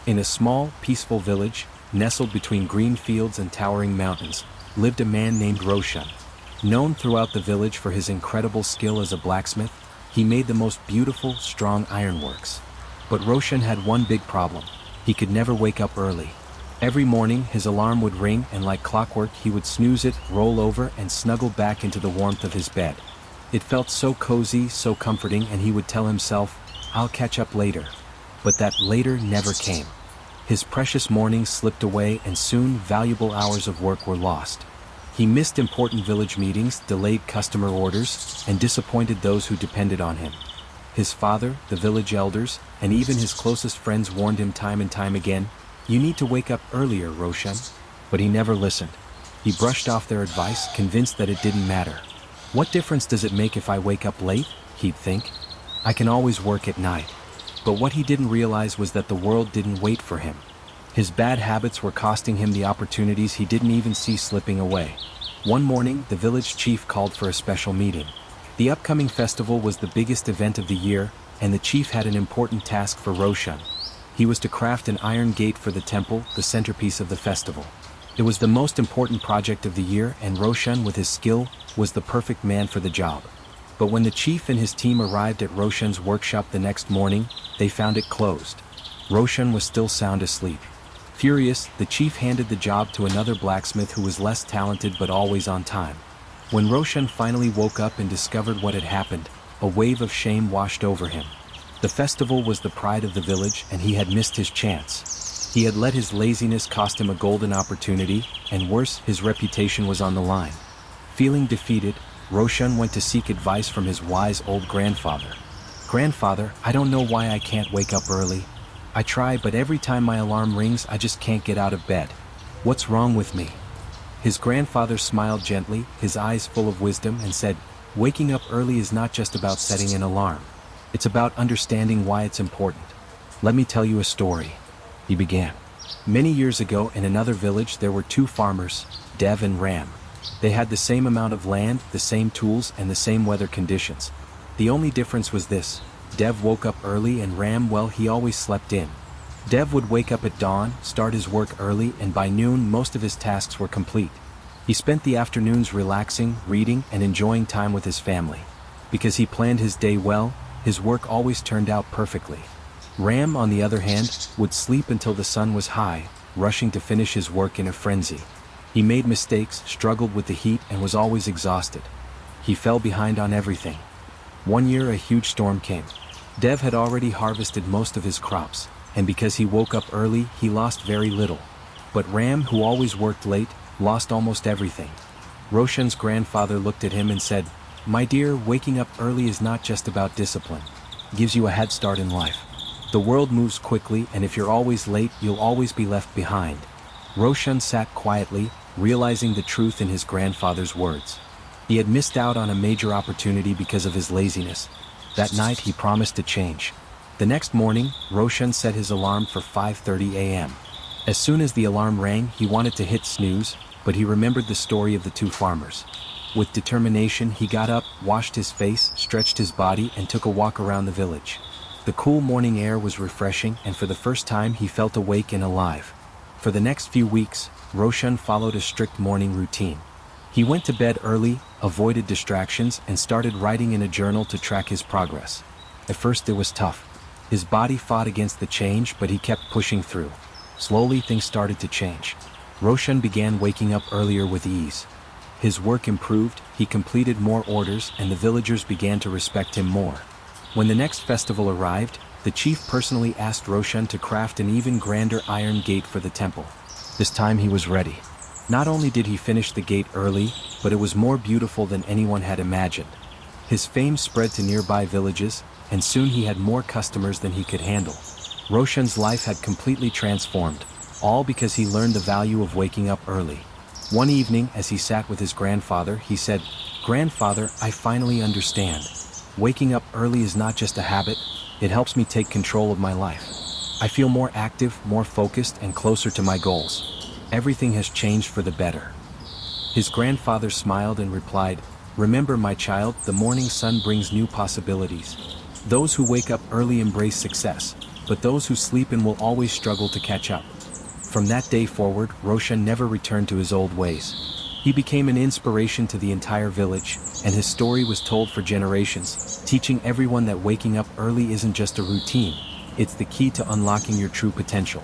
In a small, peaceful village, nestled between green fields and towering mountains, lived a man named Roshan. Known throughout the village for his incredible skill as a blacksmith, he made the most beautiful, strong ironworks. But Roshan had one big problem. He could never wake up early. Every morning, his alarm would ring and like clockwork he would snooze it, roll over and snuggle back into the warmth of his bed. It felt so cozy, so comforting, and he would tell himself, "I'll catch up later." But that later never came. His precious mornings slipped away and soon valuable hours of work were lost. He missed important village meetings, delayed customer orders, and disappointed those who depended on him. His father, the village elders, and even his closest friends warned him time and time again, "You need to wake up earlier, Roshan." But he never listened. He brushed off their advice, convinced that it didn't matter. "What difference does it make if I wake up late?" he'd think. "I can always work at night." But what he didn't realize was that the world didn't wait for him. His bad habits were costing him the opportunities he didn't even see slipping away. One morning, the village chief called for a special meeting. The upcoming festival was the biggest event of the year, and the chief had an important task for Roshan. He was to craft an iron gate for the temple, the centerpiece of the festival. It was the most important project of the year, and Roshan, with his skill, was the perfect man for the job. But when the chief and his team arrived at Roshan's workshop the next morning, they found it closed. Roshan was still sound asleep. Furious, the chief handed the job to another blacksmith who was less talented but always on time. When Roshan finally woke up and discovered what had happened, a wave of shame washed over him. The festival was the pride of the village, and he had missed his chance. He had let his laziness cost him a golden opportunity, and worse, his reputation was on the line. Feeling defeated, Roshan went to seek advice from his wise old grandfather. "Grandfather, I don't know why I can't wake up early. I try, but every time my alarm rings, I just can't get out of bed. What's wrong with me?" His grandfather smiled gently, his eyes full of wisdom, and said, "Waking up early is not just about setting an alarm. It's about understanding why it's important. Let me tell you a story," he began. Many years ago in another village there were two farmers, Dev and Ram. They had the same amount of land, the same tools, and the same weather conditions. The only difference was this: Dev woke up early and Ram, well, he always slept in. Dev would wake up at dawn, start his work early, and by noon most of his tasks were complete. He spent the afternoons relaxing, reading, and enjoying time with his family. Because he planned his day well, his work always turned out perfectly. Ram, on the other hand, would sleep until the sun was high, rushing to finish his work in a frenzy. He made mistakes, struggled with the heat, and was always exhausted. He fell behind on everything. One year a huge storm came. Dev had already harvested most of his crops, and because he woke up early, he lost very little. But Ram, who always worked late, lost almost everything. Roshan's grandfather looked at him and said, "My dear, waking up early is not just about discipline. It gives you a head start in life. The world moves quickly, and if you're always late, you'll always be left behind." Roshan sat quietly, realizing the truth in his grandfather's words. He had missed out on a major opportunity because of his laziness. That night he promised to change. The next morning, Roshan set his alarm for 5:30 a.m. As soon as the alarm rang, he wanted to hit snooze, but he remembered the story of the two farmers. With determination, he got up, washed his face, stretched his body, and took a walk around the village. The cool morning air was refreshing, and for the first time he felt awake and alive. For the next few weeks, Roshan followed a strict morning routine. He went to bed early, avoided distractions, and started writing in a journal to track his progress. At first it was tough. His body fought against the change, but he kept pushing through. Slowly things started to change. Roshan began waking up earlier with ease. His work improved, he completed more orders, and the villagers began to respect him more. When the next festival arrived, the chief personally asked Roshan to craft an even grander iron gate for the temple. This time he was ready. Not only did he finish the gate early, but it was more beautiful than anyone had imagined. His fame spread to nearby villages, and soon he had more customers than he could handle. Roshan's life had completely transformed, all because he learned the value of waking up early. One evening, as he sat with his grandfather, he said, "Grandfather, I finally understand. Waking up early is not just a habit, it helps me take control of my life. I feel more active, more focused, and closer to my goals. Everything has changed for the better." His grandfather smiled and replied, "Remember, my child, the morning sun brings new possibilities. Those who wake up early embrace success. but those who sleep in will always struggle to catch up. From that day forward, Roshan never returned to his old ways. He became an inspiration to the entire village, and his story was told for generations, teaching everyone that waking up early isn't just a routine, it's the key to unlocking your true potential.